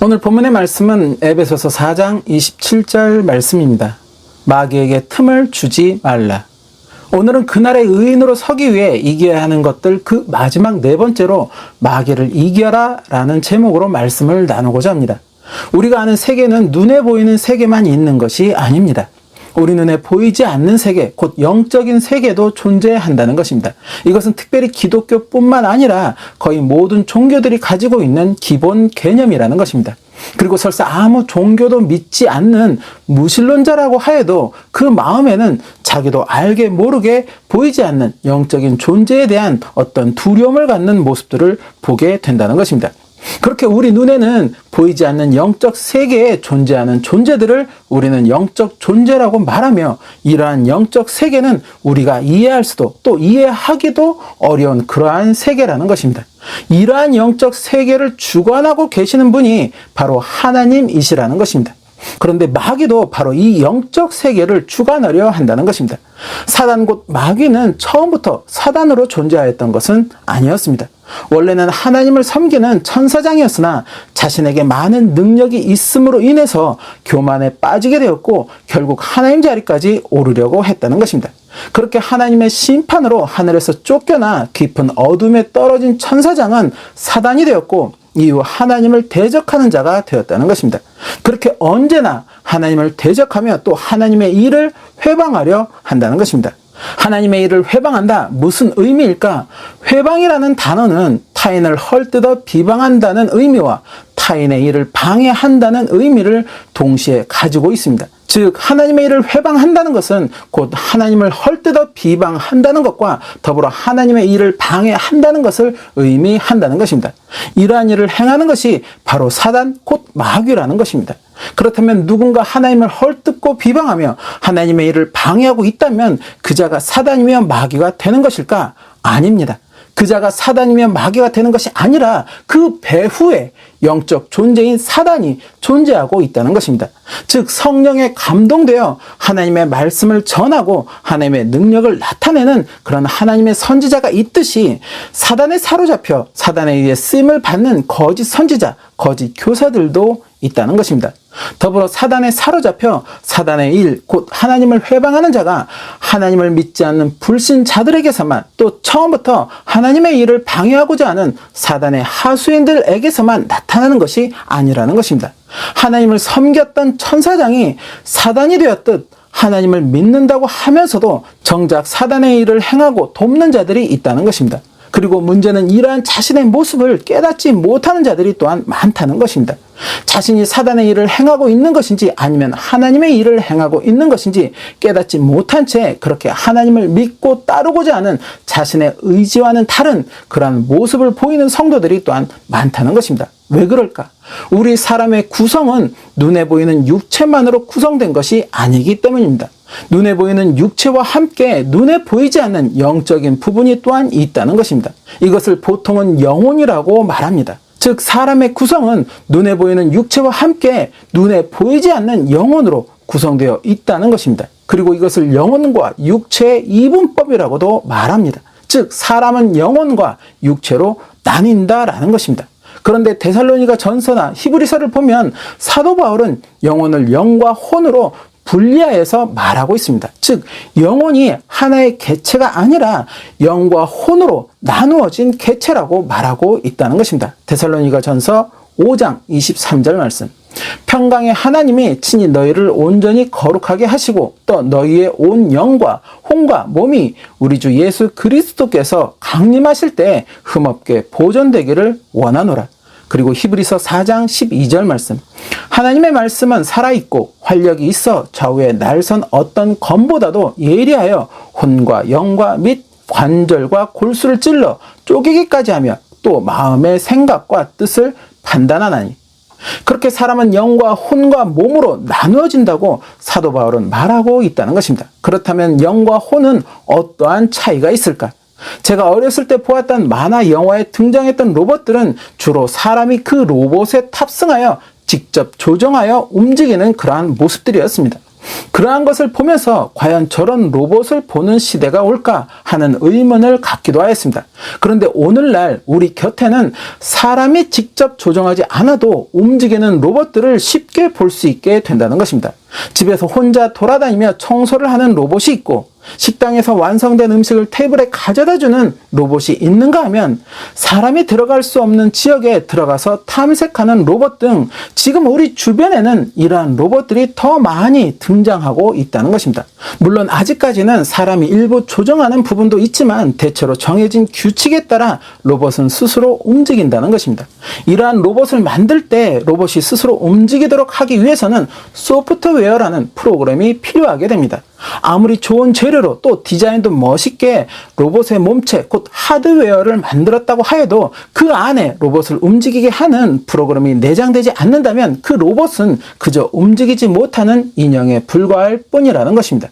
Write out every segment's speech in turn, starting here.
오늘 본문의 말씀은 에베소서 4장 27절 말씀입니다. 마귀에게 틈을 주지 말라. 오늘은 그날의 의인으로 서기 위해 이겨야 하는 것들 그 마지막 네 번째로 마귀를 이겨라 라는 제목으로 말씀을 나누고자 합니다. 우리가 아는 세계는 눈에 보이는 세계만 있는 것이 아닙니다. 우리 눈에 보이지 않는 세계, 곧 영적인 세계도 존재한다는 것입니다. 이것은 특별히 기독교뿐만 아니라 거의 모든 종교들이 가지고 있는 기본 개념이라는 것입니다. 그리고 설사 아무 종교도 믿지 않는 무신론자라고 하여도 그 마음에는 자기도 알게 모르게 보이지 않는 영적인 존재에 대한 어떤 두려움을 갖는 모습들을 보게 된다는 것입니다. 그렇게 우리 눈에는 보이지 않는 영적 세계에 존재하는 존재들을 우리는 영적 존재라고 말하며, 이러한 영적 세계는 우리가 이해할 수도 또 이해하기도 어려운 그러한 세계라는 것입니다. 이러한 영적 세계를 주관하고 계시는 분이 바로 하나님이시라는 것입니다. 그런데 마귀도 바로 이 영적 세계를 주관하려 한다는 것입니다. 사단 곧 마귀는 처음부터 사단으로 존재하였던 것은 아니었습니다. 원래는 하나님을 섬기는 천사장이었으나 자신에게 많은 능력이 있음으로 인해서 교만에 빠지게 되었고 결국 하나님 자리까지 오르려고 했다는 것입니다. 그렇게 하나님의 심판으로 하늘에서 쫓겨나 깊은 어둠에 떨어진 천사장은 사단이 되었고 이후 하나님을 대적하는 자가 되었다는 것입니다. 그렇게 언제나 하나님을 대적하며 또 하나님의 일을 회방하려 한다는 것입니다. 하나님의 일을 회방한다. 무슨 의미일까? 회방이라는 단어는 타인을 헐뜯어 비방한다는 의미와 타인의 일을 방해한다는 의미를 동시에 가지고 있습니다. 즉 하나님의 일을 회방한다는 것은 곧 하나님을 헐뜯어 비방한다는 것과 더불어 하나님의 일을 방해한다는 것을 의미한다는 것입니다. 이러한 일을 행하는 것이 바로 사단 곧 마귀라는 것입니다. 그렇다면 누군가 하나님을 헐뜯고 비방하며 하나님의 일을 방해하고 있다면 그 자가 사단이며 마귀가 되는 것일까? 아닙니다. 그 자가 사단이며 마귀가 되는 것이 아니라 그 배후에 영적 존재인 사단이 존재하고 있다는 것입니다. 즉 성령에 감동되어 하나님의 말씀을 전하고 하나님의 능력을 나타내는 그런 하나님의 선지자가 있듯이 사단에 사로잡혀 사단에 의해 쓰임을 받는 거짓 선지자, 거짓 교사들도 있다는 것입니다. 더불어 사단에 사로잡혀 사단의 일, 곧 하나님을 회방하는 자가 하나님을 믿지 않는 불신자들에게서만 또 처음부터 하나님의 일을 방해하고자 하는 사단의 하수인들에게서만 나타나는 것이 아니라는 것입니다. 하나님을 섬겼던 천사장이 사단이 되었듯 하나님을 믿는다고 하면서도 정작 사단의 일을 행하고 돕는 자들이 있다는 것입니다. 그리고 문제는 이러한 자신의 모습을 깨닫지 못하는 자들이 또한 많다는 것입니다. 자신이 사단의 일을 행하고 있는 것인지 아니면 하나님의 일을 행하고 있는 것인지 깨닫지 못한 채 그렇게 하나님을 믿고 따르고자 하는 자신의 의지와는 다른 그러한 모습을 보이는 성도들이 또한 많다는 것입니다. 왜 그럴까? 우리 사람의 구성은 눈에 보이는 육체만으로 구성된 것이 아니기 때문입니다. 눈에 보이는 육체와 함께 눈에 보이지 않는 영적인 부분이 또한 있다는 것입니다. 이것을 보통은 영혼이라고 말합니다. 즉 사람의 구성은 눈에 보이는 육체와 함께 눈에 보이지 않는 영혼으로 구성되어 있다는 것입니다. 그리고 이것을 영혼과 육체의 이분법이라고도 말합니다. 즉 사람은 영혼과 육체로 나뉜다라는 것입니다. 그런데 데살로니가 전서나 히브리서를 보면 사도 바울은 영혼을 영과 혼으로 분리하여서 말하고 있습니다. 즉 영혼이 하나의 개체가 아니라 영과 혼으로 나누어진 개체라고 말하고 있다는 것입니다. 데살로니가 전서 5장 23절 말씀. 평강의 하나님이 친히 너희를 온전히 거룩하게 하시고 또 너희의 온 영과 혼과 몸이 우리 주 예수 그리스도께서 강림하실 때 흠없게 보존되기를 원하노라. 그리고 히브리서 4장 12절 말씀. 하나님의 말씀은 살아있고 활력이 있어 좌우에 날선 어떤 검보다도 예리하여 혼과 영과 및 관절과 골수를 찔러 쪼개기까지 하며 또 마음의 생각과 뜻을 판단하나니. 그렇게 사람은 영과 혼과 몸으로 나누어진다고 사도 바울은 말하고 있다는 것입니다. 그렇다면 영과 혼은 어떠한 차이가 있을까? 제가 어렸을 때 보았던 만화 영화에 등장했던 로봇들은 주로 사람이 그 로봇에 탑승하여 직접 조정하여 움직이는 그러한 모습들이었습니다. 그러한 것을 보면서 과연 저런 로봇을 보는 시대가 올까 하는 의문을 갖기도 하였습니다. 그런데 오늘날 우리 곁에는 사람이 직접 조종하지 않아도 움직이는 로봇들을 쉽게 볼 수 있게 된다는 것입니다. 집에서 혼자 돌아다니며 청소를 하는 로봇이 있고, 식당에서 완성된 음식을 테이블에 가져다주는 로봇이 있는가 하면, 사람이 들어갈 수 없는 지역에 들어가서 탐색하는 로봇 등 지금 우리 주변에는 이러한 로봇들이 더 많이 등장하고 있다는 것입니다. 물론 아직까지는 사람이 일부 조정하는 부분도 있지만 대체로 정해진 규칙에 따라 로봇은 스스로 움직인다는 것입니다. 이러한 로봇을 만들 때 로봇이 스스로 움직이도록 하기 위해서는 소프트웨어라는 프로그램이 필요하게 됩니다. 아무리 좋은 재료로 또 디자인도 멋있게 로봇의 몸체 곧 하드웨어를 만들었다고 하여도 그 안에 로봇을 움직이게 하는 프로그램이 내장되지 않는다면 그 로봇은 그저 움직이지 못하는 인형에 불과할 뿐이라는 것입니다.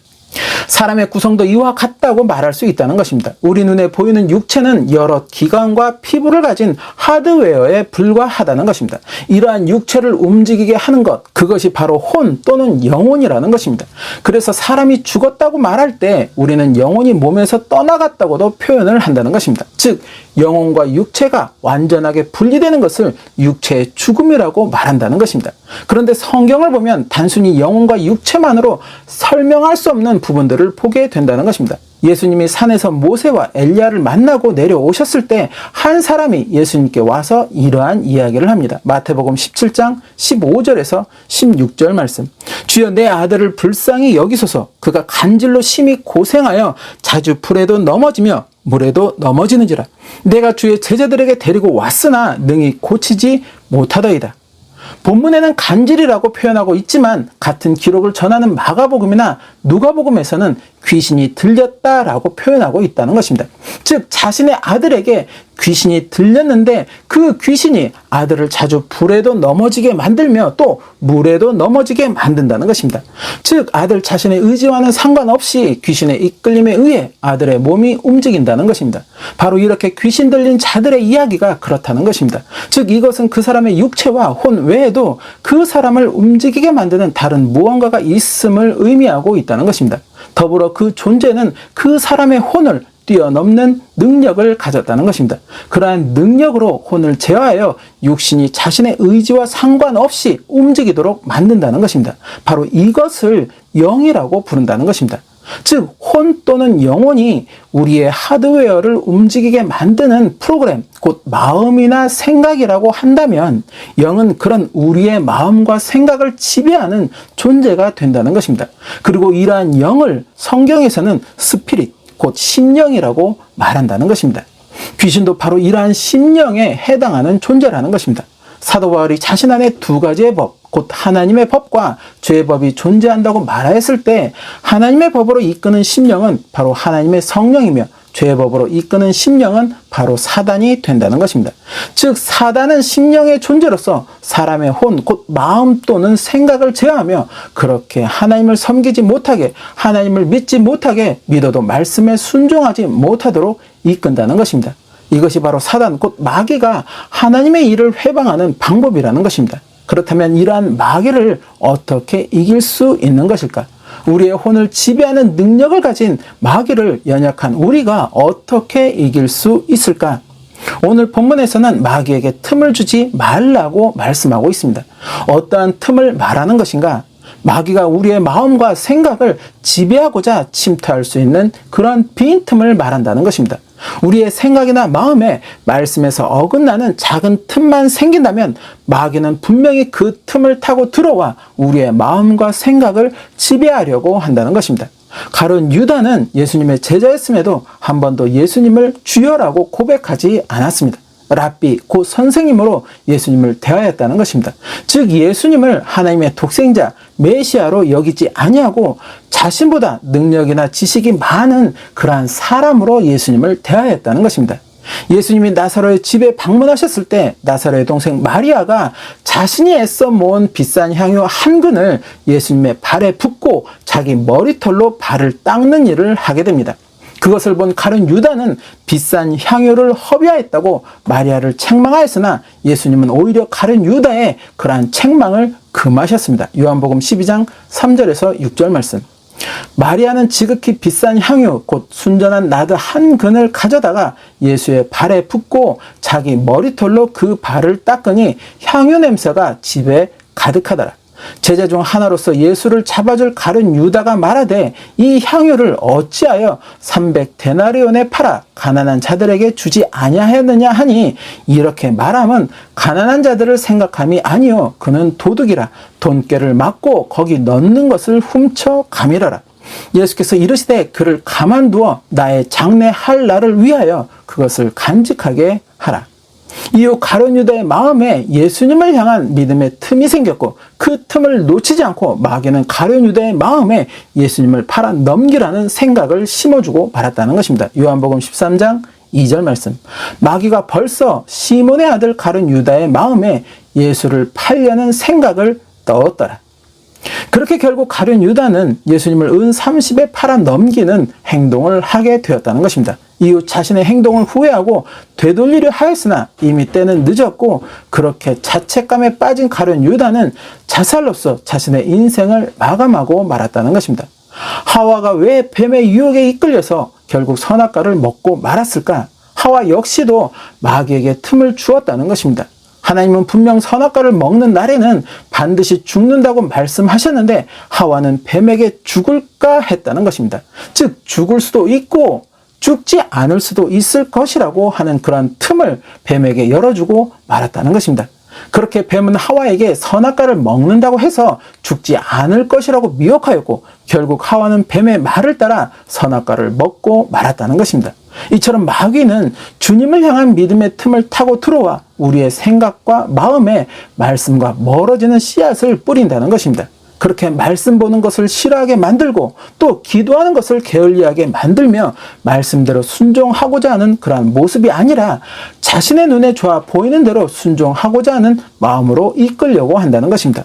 사람의 구성도 이와 같다고 말할 수 있다는 것입니다. 우리 눈에 보이는 육체는 여러 기관과 피부를 가진 하드웨어에 불과하다는 것입니다. 이러한 육체를 움직이게 하는 것, 그것이 바로 혼 또는 영혼이라는 것입니다. 그래서 사람이 죽었다고 말할 때 우리는 영혼이 몸에서 떠나갔다고도 표현을 한다는 것입니다. 즉, 영혼과 육체가 완전하게 분리되는 것을 육체의 죽음이라고 말한다는 것입니다. 그런데 성경을 보면 단순히 영혼과 육체만으로 설명할 수 없는 부분들을 보게 된다는 것입니다. 예수님이 산에서 모세와 엘리야를 만나고 내려오셨을 때 한 사람이 예수님께 와서 이러한 이야기를 합니다. 마태복음 17장 15절에서 16절 말씀. 주여, 내 아들을 불쌍히 여기소서. 그가 간질로 심히 고생하여 자주 불에도 넘어지며 물에도 넘어지는지라. 내가 주의 제자들에게 데리고 왔으나 능히 고치지 못하더이다. 본문에는 간질이라고 표현하고 있지만 같은 기록을 전하는 마가복음이나 누가복음에서는 귀신이 들렸다라고 표현하고 있다는 것입니다. 즉, 자신의 아들에게 귀신이 들렸는데 그 귀신이 아들을 자주 불에도 넘어지게 만들며 또 물에도 넘어지게 만든다는 것입니다. 즉, 아들 자신의 의지와는 상관없이 귀신의 이끌림에 의해 아들의 몸이 움직인다는 것입니다. 바로 이렇게 귀신 들린 자들의 이야기가 그렇다는 것입니다. 즉, 이것은 그 사람의 육체와 혼 외에도 그 사람을 움직이게 만드는 다른 무언가가 있음을 의미하고 있다는 것입니다. 더불어 그 존재는 그 사람의 혼을 뛰어넘는 능력을 가졌다는 것입니다. 그러한 능력으로 혼을 제어하여 육신이 자신의 의지와 상관없이 움직이도록 만든다는 것입니다. 바로 이것을 영이라고 부른다는 것입니다. 즉, 혼 또는 영혼이 우리의 하드웨어를 움직이게 만드는 프로그램, 곧 마음이나 생각이라고 한다면 영은 그런 우리의 마음과 생각을 지배하는 존재가 된다는 것입니다. 그리고 이러한 영을 성경에서는 스피릿, 곧 심령이라고 말한다는 것입니다. 귀신도 바로 이러한 심령에 해당하는 존재라는 것입니다. 사도 바울이 자신 안에 두 가지의 법, 곧 하나님의 법과 죄의 법이 존재한다고 말하였을 때 하나님의 법으로 이끄는 심령은 바로 하나님의 성령이며 죄의 법으로 이끄는 심령은 바로 사단이 된다는 것입니다. 즉, 사단은 심령의 존재로서 사람의 혼, 곧 마음 또는 생각을 제어하며 그렇게 하나님을 섬기지 못하게, 하나님을 믿지 못하게, 믿어도 말씀에 순종하지 못하도록 이끈다는 것입니다. 이것이 바로 사단, 곧 마귀가 하나님의 일을 회방하는 방법이라는 것입니다. 그렇다면 이러한 마귀를 어떻게 이길 수 있는 것일까? 우리의 혼을 지배하는 능력을 가진 마귀를 연약한 우리가 어떻게 이길 수 있을까? 오늘 본문에서는 마귀에게 틈을 주지 말라고 말씀하고 있습니다. 어떠한 틈을 말하는 것인가? 마귀가 우리의 마음과 생각을 지배하고자 침투할 수 있는 그런 빈틈을 말한다는 것입니다. 우리의 생각이나 마음에 말씀에서 어긋나는 작은 틈만 생긴다면 마귀는 분명히 그 틈을 타고 들어와 우리의 마음과 생각을 지배하려고 한다는 것입니다. 가룟 유다는 예수님의 제자였음에도 한 번도 예수님을 주여라고 고백하지 않았습니다. 랍비, 곧 선생님으로 예수님을 대하였다는 것입니다. 즉, 예수님을 하나님의 독생자, 메시아로 여기지 아니하고 자신보다 능력이나 지식이 많은 그러한 사람으로 예수님을 대하였다는 것입니다. 예수님이 나사로의 집에 방문하셨을 때 나사로의 동생 마리아가 자신이 애써 모은 비싼 향유 한 근을 예수님의 발에 붓고 자기 머리털로 발을 닦는 일을 하게 됩니다. 그것을 본 가룟 유다는 비싼 향유를 허비하였다고 마리아를 책망하였으나 예수님은 오히려 가룟 유다의 그러한 책망을 금하셨습니다. 요한복음 12장 3절에서 6절 말씀. 마리아는 지극히 비싼 향유 곧 순전한 나드 한 근을 가져다가 예수의 발에 붓고 자기 머리털로 그 발을 닦으니 향유 냄새가 집에 가득하더라. 제자 중 하나로서 예수를 잡아줄 가룟 유다가 말하되 이 향유를 어찌하여 300데나리온에 팔아 가난한 자들에게 주지 아니하였느냐 하니 이렇게 말함은 가난한 자들을 생각함이 아니요 그는 도둑이라 돈깨를 맞고 거기 넣는 것을 훔쳐 가밀어라. 예수께서 이르시되 그를 가만두어 나의 장례할 날을 위하여 그것을 간직하게 하라. 이후 가룟 유다의 마음에 예수님을 향한 믿음의 틈이 생겼고 그 틈을 놓치지 않고 마귀는 가룟 유다의 마음에 예수님을 팔아 넘기라는 생각을 심어주고 말았다는 것입니다. 요한복음 13장 2절 말씀. 마귀가 벌써 시몬의 아들 가룟 유다의 마음에 예수를 팔려는 생각을 넣었더라. 그렇게 결국 가룟 유다는 예수님을 은 30에 팔아 넘기는 행동을 하게 되었다는 것입니다. 이후 자신의 행동을 후회하고 되돌리려 하였으나 이미 때는 늦었고 그렇게 자책감에 빠진 가룟 유다는 자살로서 자신의 인생을 마감하고 말았다는 것입니다. 하와가 왜 뱀의 유혹에 이끌려서 결국 선악과를 먹고 말았을까? 하와 역시도 마귀에게 틈을 주었다는 것입니다. 하나님은 분명 선악과를 먹는 날에는 반드시 죽는다고 말씀하셨는데 하와는 뱀에게 죽을까 했다는 것입니다. 즉 죽을 수도 있고 죽지 않을 수도 있을 것이라고 하는 그러한 틈을 뱀에게 열어주고 말았다는 것입니다. 그렇게 뱀은 하와에게 선악과를 먹는다고 해서 죽지 않을 것이라고 미혹하였고 결국 하와는 뱀의 말을 따라 선악과를 먹고 말았다는 것입니다. 이처럼 마귀는 주님을 향한 믿음의 틈을 타고 들어와 우리의 생각과 마음에 말씀과 멀어지는 씨앗을 뿌린다는 것입니다. 그렇게 말씀 보는 것을 싫어하게 만들고 또 기도하는 것을 게을리하게 만들며 말씀대로 순종하고자 하는 그러한 모습이 아니라 자신의 눈에 좋아 보이는 대로 순종하고자 하는 마음으로 이끌려고 한다는 것입니다.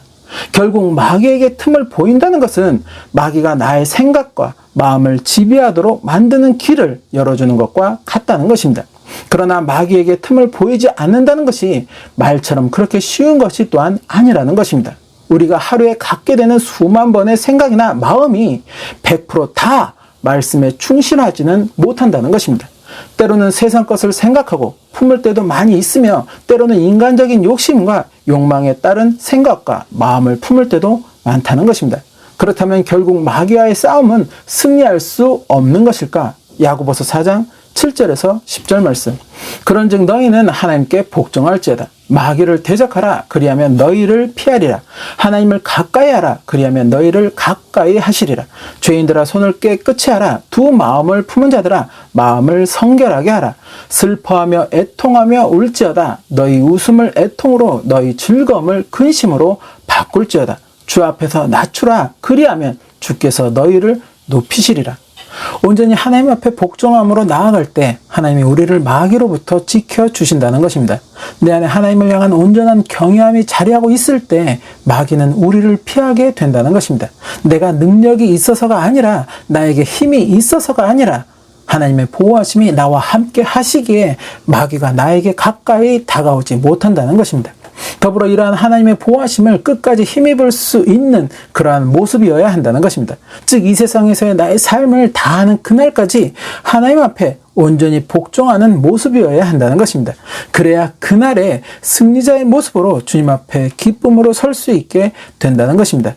결국 마귀에게 틈을 보인다는 것은 마귀가 나의 생각과 마음을 지배하도록 만드는 길을 열어주는 것과 같다는 것입니다. 그러나 마귀에게 틈을 보이지 않는다는 것이 말처럼 그렇게 쉬운 것이 또한 아니라는 것입니다. 우리가 하루에 갖게 되는 수만 번의 생각이나 마음이 100%다 말씀에 충실하지는 못한다는 것입니다. 때로는 세상 것을 생각하고 품을 때도 많이 있으며 때로는 인간적인 욕심과 욕망에 따른 생각과 마음을 품을 때도 많다는 것입니다. 그렇다면 결국 마귀와의 싸움은 승리할 수 없는 것일까? 야고보서 4장 7절에서 10절 말씀. 그런즉 너희는 하나님께 복종할지어다. 마귀를 대적하라. 그리하면 너희를 피하리라. 하나님을 가까이 하라. 그리하면 너희를 가까이 하시리라. 죄인들아 손을 깨끗이 하라. 두 마음을 품은 자들아 마음을 성결하게 하라. 슬퍼하며 애통하며 울지어다. 너희 웃음을 애통으로 너희 즐거움을 근심으로 바꿀지어다. 주 앞에서 낮추라. 그리하면 주께서 너희를 높이시리라. 온전히 하나님 앞에 복종함으로 나아갈 때 하나님이 우리를 마귀로부터 지켜주신다는 것입니다. 내 안에 하나님을 향한 온전한 경외함이 자리하고 있을 때 마귀는 우리를 피하게 된다는 것입니다. 내가 능력이 있어서가 아니라 나에게 힘이 있어서가 아니라 하나님의 보호하심이 나와 함께 하시기에 마귀가 나에게 가까이 다가오지 못한다는 것입니다. 더불어 이러한 하나님의 보호하심을 끝까지 힘입을 수 있는 그러한 모습이어야 한다는 것입니다. 즉 이 세상에서의 나의 삶을 다하는 그날까지 하나님 앞에 온전히 복종하는 모습이어야 한다는 것입니다. 그래야 그날의 승리자의 모습으로 주님 앞에 기쁨으로 설 수 있게 된다는 것입니다.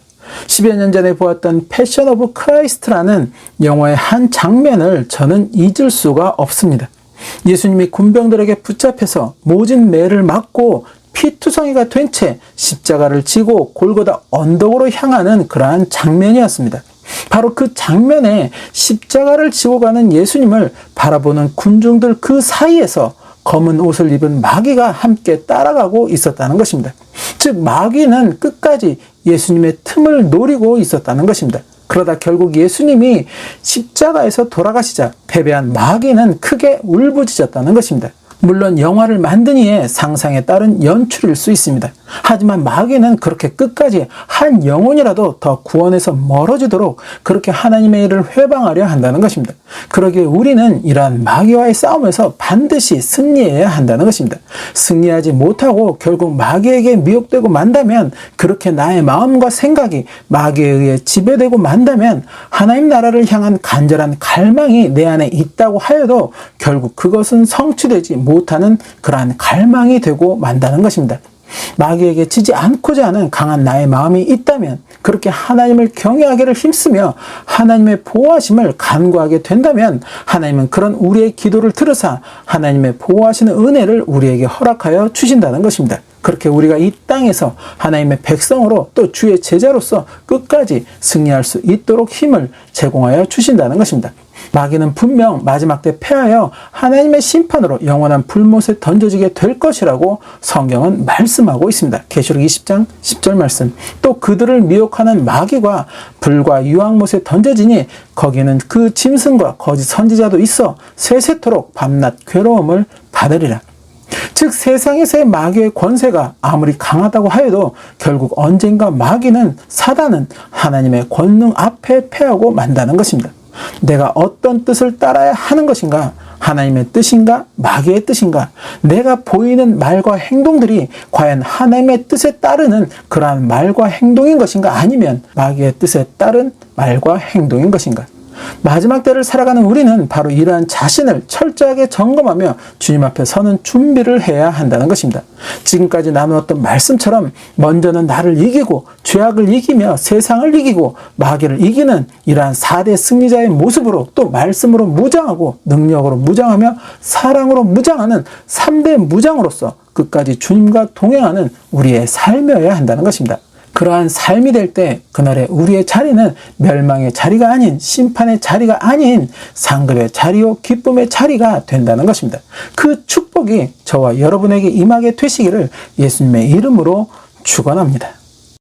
10여 년 전에 보았던 패션 오브 크라이스트라는 영화의 한 장면을 저는 잊을 수가 없습니다. 예수님이 군병들에게 붙잡혀서 모진 매를 맞고 피투성이가 된 채 십자가를 지고 골고다 언덕으로 향하는 그러한 장면이었습니다. 바로 그 장면에 십자가를 지고 가는 예수님을 바라보는 군중들 그 사이에서 검은 옷을 입은 마귀가 함께 따라가고 있었다는 것입니다. 즉 마귀는 끝까지 예수님의 틈을 노리고 있었다는 것입니다. 그러다 결국 예수님이 십자가에서 돌아가시자 패배한 마귀는 크게 울부짖었다는 것입니다. 물론 영화를 만든 이의 상상에 따른 연출일 수 있습니다. 하지만 마귀는 그렇게 끝까지 한 영혼이라도 더 구원에서 멀어지도록 그렇게 하나님의 일을 회방하려 한다는 것입니다. 그러기에 우리는 이러한 마귀와의 싸움에서 반드시 승리해야 한다는 것입니다. 승리하지 못하고 결국 마귀에게 미혹되고 만다면, 그렇게 나의 마음과 생각이 마귀에 의해 지배되고 만다면 하나님 나라를 향한 간절한 갈망이 내 안에 있다고 하여도 결국 그것은 성취되지 못하는 그러한 갈망이 되고 만다는 것입니다. 마귀에게 지지 않고자 하는 강한 나의 마음이 있다면, 그렇게 하나님을 경외하기를 힘쓰며 하나님의 보호하심을 간구하게 된다면, 하나님은 그런 우리의 기도를 들으사 하나님의 보호하시는 은혜를 우리에게 허락하여 주신다는 것입니다. 그렇게 우리가 이 땅에서 하나님의 백성으로 또 주의 제자로서 끝까지 승리할 수 있도록 힘을 제공하여 주신다는 것입니다. 마귀는 분명 마지막 때 패하여 하나님의 심판으로 영원한 불못에 던져지게 될 것이라고 성경은 말씀하고 있습니다. 계시록 20장 10절 말씀. 또 그들을 미혹하는 마귀가 불과 유황못에 던져지니 거기는 그 짐승과 거짓 선지자도 있어 세세토록 밤낮 괴로움을 받으리라. 즉 세상에서의 마귀의 권세가 아무리 강하다고 하여도 결국 언젠가 마귀는, 사단은 하나님의 권능 앞에 패하고 만다는 것입니다. 내가 어떤 뜻을 따라야 하는 것인가? 하나님의 뜻인가? 마귀의 뜻인가? 내가 보이는 말과 행동들이 과연 하나님의 뜻에 따르는 그러한 말과 행동인 것인가? 아니면 마귀의 뜻에 따른 말과 행동인 것인가? 마지막 때를 살아가는 우리는 바로 이러한 자신을 철저하게 점검하며 주님 앞에 서는 준비를 해야 한다는 것입니다. 지금까지 나누었던 말씀처럼 먼저는 나를 이기고 죄악을 이기며 세상을 이기고 마귀를 이기는 이러한 4대 승리자의 모습으로, 또 말씀으로 무장하고 능력으로 무장하며 사랑으로 무장하는 3대 무장으로서 끝까지 주님과 동행하는 우리의 삶이어야 한다는 것입니다. 그러한 삶이 될 때 그날의 우리의 자리는 멸망의 자리가 아닌, 심판의 자리가 아닌 상급의 자리요 기쁨의 자리가 된다는 것입니다. 그 축복이 저와 여러분에게 임하게 되시기를 예수님의 이름으로 축원합니다.